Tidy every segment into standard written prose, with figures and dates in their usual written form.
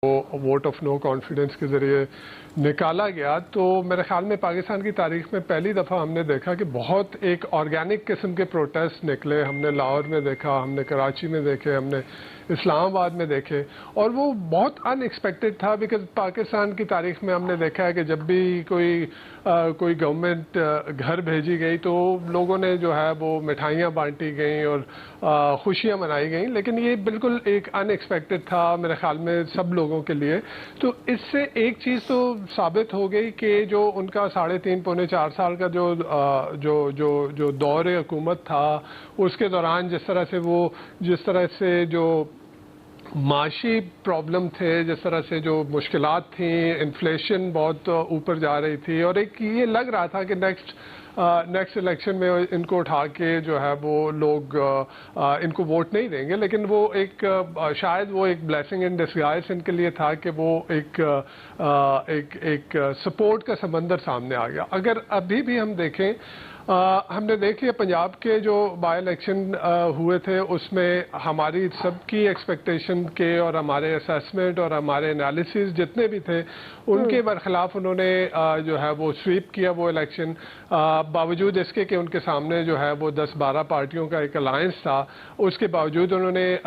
Vote of no confidence के ज़रिए निकाला गया, तो मेरे ख्याल में पाकिस्तान की तारीख में पहली दफ़ा हमने देखा कि बहुत एक ऑर्गेनिक किस्म के प्रोटेस्ट निकले। हमने लाहौर में देखा, हमने कराची में देखे, हमने इस्लामाबाद में देखे, और वो बहुत अनएक्सपेक्टेड था। बिकॉज पाकिस्तान की तारीख में हमने देखा है कि जब भी कोई गवर्नमेंट घर भेजी गई तो लोगों ने जो है वो मिठाइयाँ बांटी गई और खुशियाँ मनाई गई, लेकिन ये बिल्कुल एक अनएक्सपेक्टेड था मेरे ख्याल में सब लोगों के लिए। तो इससे एक चीज़ तो साबित हो गई कि जो उनका 3.5 पौने 4 साल का जो दौर हुकूमत था, उसके दौरान जिस तरह से जो माशी प्रॉब्लम थे, जिस तरह से जो मुश्किलात थी, इन्फ्लेशन बहुत ऊपर जा रही थी, और एक ये लग रहा था कि नेक्स्ट इलेक्शन में इनको उठा के जो है वो लोग इनको वोट नहीं देंगे। लेकिन वो शायद वो एक ब्लेसिंग इन डिस्गाइज इनके लिए था कि वो एक सपोर्ट का समंदर सामने आ गया। अगर अभी भी हम देखें, हमने देख लिया पंजाब के जो बाई इलेक्शन हुए थे, उसमें हमारी सबकी एक्सपेक्टेशन के और हमारे असेसमेंट और हमारे एनालिसिस जितने भी थे, उनके बरखिलाफ उन्होंने जो है वो स्वीप किया वो इलेक्शन। बावजूद इसके कि उनके सामने जो है वो 10-12 पार्टियों का एक अलायंस था, उसके बावजूद उन्होंने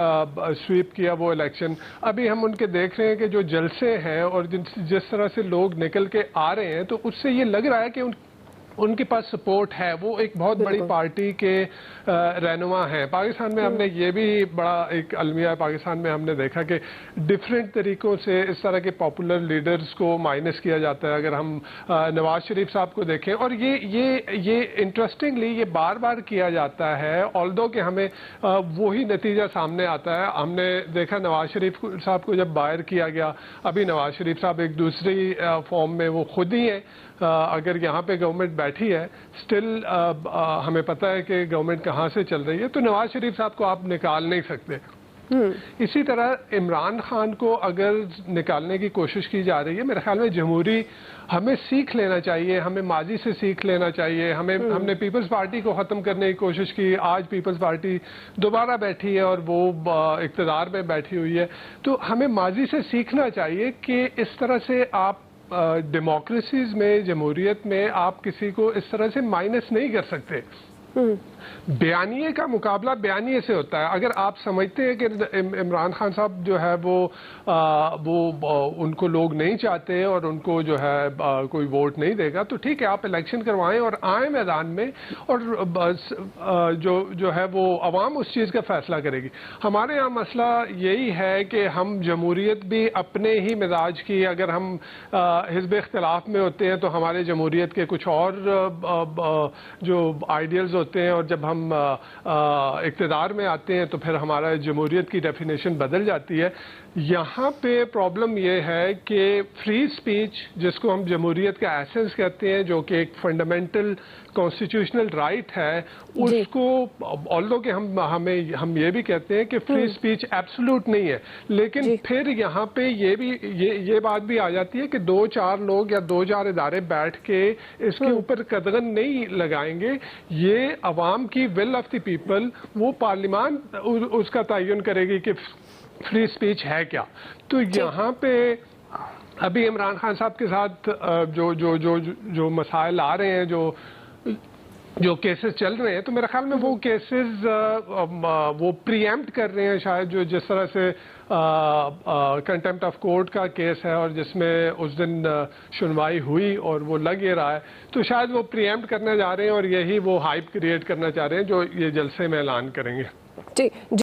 स्वीप किया वो इलेक्शन। अभी हम उनके देख रहे हैं कि जो जलसे हैं और जिस तरह से लोग निकल के आ रहे हैं, तो उससे ये लग रहा है कि उनके पास सपोर्ट है, वो एक बहुत बड़ी पार्टी के रहनुमा हैं। पाकिस्तान में हमने ये भी बड़ा एक अलमिया है, पाकिस्तान में हमने देखा कि डिफरेंट तरीक़ों से इस तरह के पॉपुलर लीडर्स को माइनस किया जाता है। अगर हम नवाज शरीफ साहब को देखें, और ये इंटरेस्टिंगली ये बार बार किया जाता है, ऑल्दो कि हमें वही नतीजा सामने आता है। हमने देखा नवाज शरीफ साहब को जब बाहर किया गया, अभी नवाज शरीफ साहब एक दूसरी फॉर्म में वो खुद ही हैं। अगर यहाँ पे गवर्नमेंट बैठी है, स्टिल हमें पता है कि गवर्नमेंट कहाँ से चल रही है, तो नवाज शरीफ साहब को आप निकाल नहीं सकते। इसी तरह इमरान खान को अगर निकालने की कोशिश की जा रही है, मेरे ख्याल में जमहूरी हमें सीख लेना चाहिए, हमें माजी से सीख लेना चाहिए। हमने पीपल्स पार्टी को ख़त्म करने की कोशिश की, आज पीपल्स पार्टी दोबारा बैठी है और वो इक़्तिदार में बैठी हुई है। तो हमें माजी से सीखना चाहिए कि इस तरह से आप डेमोक्रेसीज में, जमहूरियत में आप किसी को इस तरह से माइनस नहीं कर सकते। बयानिए का मुकाबला बयानिए से होता है। अगर आप समझते हैं कि इमरान खान साहब जो है वो उनको लोग नहीं चाहते और उनको जो है कोई वोट नहीं देगा, तो ठीक है, आप इलेक्शन करवाएं और आए मैदान में, और बस जो है वो अवाम उस चीज़ का फैसला करेगी। हमारे यहाँ मसला यही है कि हम जमहूरियत भी अपने ही मिजाज की, अगर हम हिज़्ब इख्तिलाफ में होते हैं तो हमारे जमहूरियत के कुछ और जो आइडियल्स होते हैं, और जब हम इक़्तिदार में आते हैं तो फिर हमारा जमहूरियत की डेफिनेशन बदल जाती है। यहाँ पे प्रॉब्लम ये है कि फ्री स्पीच, जिसको हम जमहूरियत का एसेंस कहते हैं, जो कि एक फंडामेंटल कॉन्स्टिट्यूशनल राइट है, उसको ऑल्दो कि हम ये भी कहते हैं कि फ्री स्पीच एब्सोल्यूट नहीं है, लेकिन फिर यहाँ पे ये बात भी आ जाती है कि 2-4 लोग या 2-4 इदारे बैठ के इसके ऊपर कदगन नहीं लगाएंगे। ये अवाम की विल ऑफ द पीपल, वो पार्लियामान उसका तयन करेगी कि फ्री स्पीच है क्या। तो यहाँ पे अभी इमरान खान साहब के साथ जो मसाइल आ रहे हैं, जो केसेस चल रहे हैं, तो मेरे ख्याल में वो केसेस वो प्रीएम्प्ट कर रहे हैं शायद, जो जिस तरह से कंटेम्प्ट ऑफ कोर्ट का केस है और जिसमें उस दिन सुनवाई हुई और वो लग ये रहा है, तो शायद वो प्रीएम्प्ट करने जा रहे हैं और यही वो हाइप क्रिएट करना चाह रहे हैं जो ये जलसे में ऐलान करेंगे।